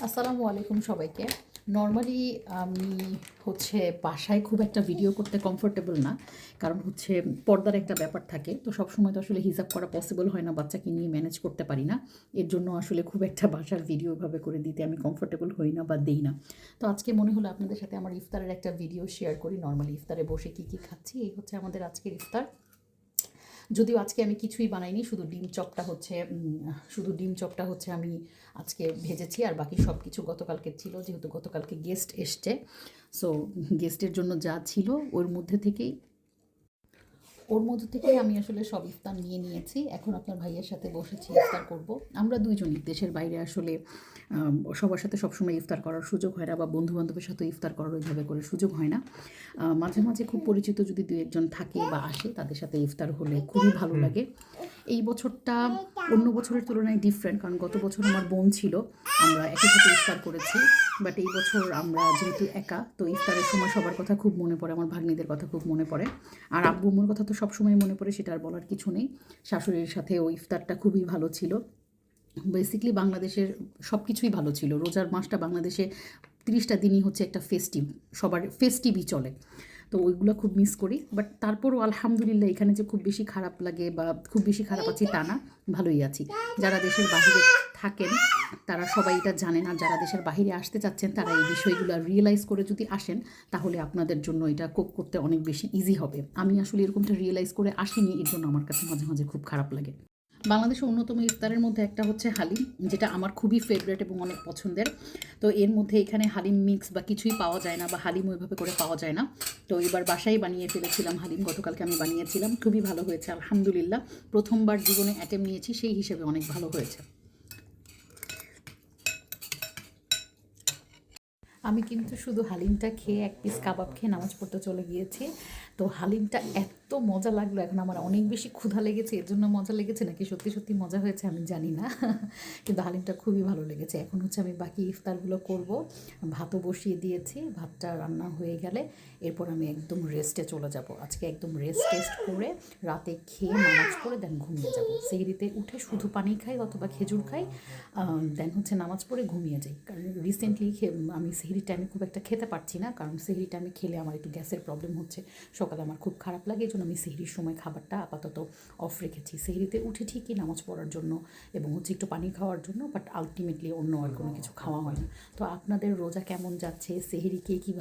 আসসালামু আলাইকুম সবাইকে। নরমালি আমি বাসায় খুব একটা ভিডিও করতে কমফোর্টেবল না। কারণ পর্দার একটা ব্যাপার থাকে। তো সবসময় তো আসলে হিজাব করা পসিবল হয় না, বাচ্চাকে নিয়ে ম্যানেজ করতে পারি না। এর জন্য আসলে খুব একটা বাসার ভিডিও এভাবে করে দিতে আমি কমফোর্টেবল হই না বা দেই না। তো আজকে মনে হলো আপনাদের সাথে আমার ইফতারের একটা ভিডিও শেয়ার করি। নরমালি ইফতারে বসে কী খাচ্ছি, এই হচ্ছে আমাদের আজকের ইফতার। যদিও আজকে আমি কিছুই বানাইনি, শুধু ডিম চপটা আমি আজকে ভেজেছি, আর বাকি সব কিছু গতকালকে ছিল, যেহেতু গতকালকে গেস্ট এসছে। সো গেস্টের জন্য যা ছিল ওর মধ্যে থেকেই আমি আসলে সব ইফতার নিয়ে নিয়েছি। এখন আপনার ভাইয়ের সাথে বসেছি, ইফতার করব। আমরা দুইজনই দেশের বাইরে আসলে সবার সাথে সবসময় ইফতার করার সুযোগ হয় না, বা বন্ধুবান্ধবের সাথে ইফতার করার ওইভাবে করে সুযোগ হয় না। মাঝে মাঝে খুব পরিচিত যদি দু একজন থাকে বা আসে, তাদের সাথে ইফতার হলে খুবই ভালো লাগে। এই বছরটা অন্য বছরের তুলনায় ডিফারেন্ট, কারণ গত বছর আমার বোন ছিল, আমরা একই সাথে ইফতার করেছি। বাট এই বছর আমরা যেহেতু একা, তো ইফতারের সময় সবার কথা খুব মনে পড়ে, আমার ভাগ্নিদের কথা খুব মনে পড়ে। আর আব্বু আম্মুর কথা তো সবসময় মনে পড়ে, সেটা আর বলার কিছু নেই। শাশুড়ির সাথে ওই ইফতারটা খুবই ভালো ছিল। বেসিক্যালি বাংলাদেশের সব কিছুই ভালো ছিল। রোজার মাসটা বাংলাদেশে 30টা দিনই একটা ফেস্টিভ, সবার ফেস্টিভই চলে। তো ওইগুলো খুব মিস করি। বাট তারপরও আলহামদুলিল্লাহ এখানে যে খুব বেশি খারাপ লাগে বা খুব বেশি খারাপ আছি তা না, ভালোই আছি। যারা দেশের বাহিরে থাকেন তারা সবাই এটা জানেন, আর যারা দেশের বাহিরে আসতে চাচ্ছেন তারা এই বিষয়গুলো রিয়েলাইজ করে যদি আসেন, তাহলে আপনাদের জন্য এটা কোপ করতে অনেক বেশি ইজি হবে। আমি আসলে এরকমটা রিয়েলাইজ করে আসিনি, এর জন্য আমার কাছে মাঝে মাঝে খুব খারাপ লাগে। বাংলাদেশের অন্যতম ইফতারের মধ্যে একটা হচ্ছে হালিম, যেটা আমার খুবই ফেভারিট এবং অনেক পছন্দের। তো এর মধ্যে এখানে হালিম মিক্স বা কিছুই পাওয়া যায় না, বা হালিম ওইভাবে করে পাওয়া যায় না। তো এবার বাসায় বানিয়ে ফেলেছিলাম হালিম, গতকালকে আমি বানিয়েছিলাম, খুবই ভালো হয়েছে আলহামদুলিল্লাহ। প্রথমবার জীবনে অ্যাটেম্প নিয়েছি, সেই হিসেবে অনেক ভালো হয়েছে। আমি কিন্তু শুধু হালিমটা খেয়ে এক পিস কাবাব খেয়ে নামাজ পড়তে চলে গিয়েছি। তো হালিমটা এত মজা লাগলো, এখন আমার অনেক বেশি ক্ষুধা লেগেছে, এর জন্য মজা লেগেছে নাকি সত্যি সত্যি মজা হয়েছে আমি জানি না। কিন্তু হালিমটা খুবই ভালো লেগেছে। এখন আমি বাকি ইফতারগুলো করব। ভাতও বসিয়ে দিয়েছি, ভাতটা রান্না হয়ে গেলে এরপর আমি একদম রেস্টে চলে যাব। আজকে একদম টেস্ট করে রাতে খেয়ে নামাজ পড়ে দেন ঘুমিয়ে যাব। সেহরিতে উঠে শুধু পানি খাই অথবা খেজুর খাই, দেন নামাজ পড়ে ঘুমিয়ে যাই। কারণ রিসেন্টলি আমি সেহরি টাইমে খুব একটা খেতে পারছি না, কারণ সেহরি টাইমে খেলে আমার একটু গ্যাসের প্রবলেম হচ্ছে, সকালে আমার খুব খারাপ লাগে। এই জন্য আমি সেহরির সময় খাবারটা আপাতত অফ রেখেছি। সেহরিতে উঠে ঠিকই নামাজ পড়ার জন্য এবং একটু পানি খাওয়ার জন্য, বাট আলটিমেটলি অন্য আর কোনো কিছু খাওয়া হয় না। তো আপনাদের রোজা কেমন যাচ্ছে, সেহরি কে কীভাবে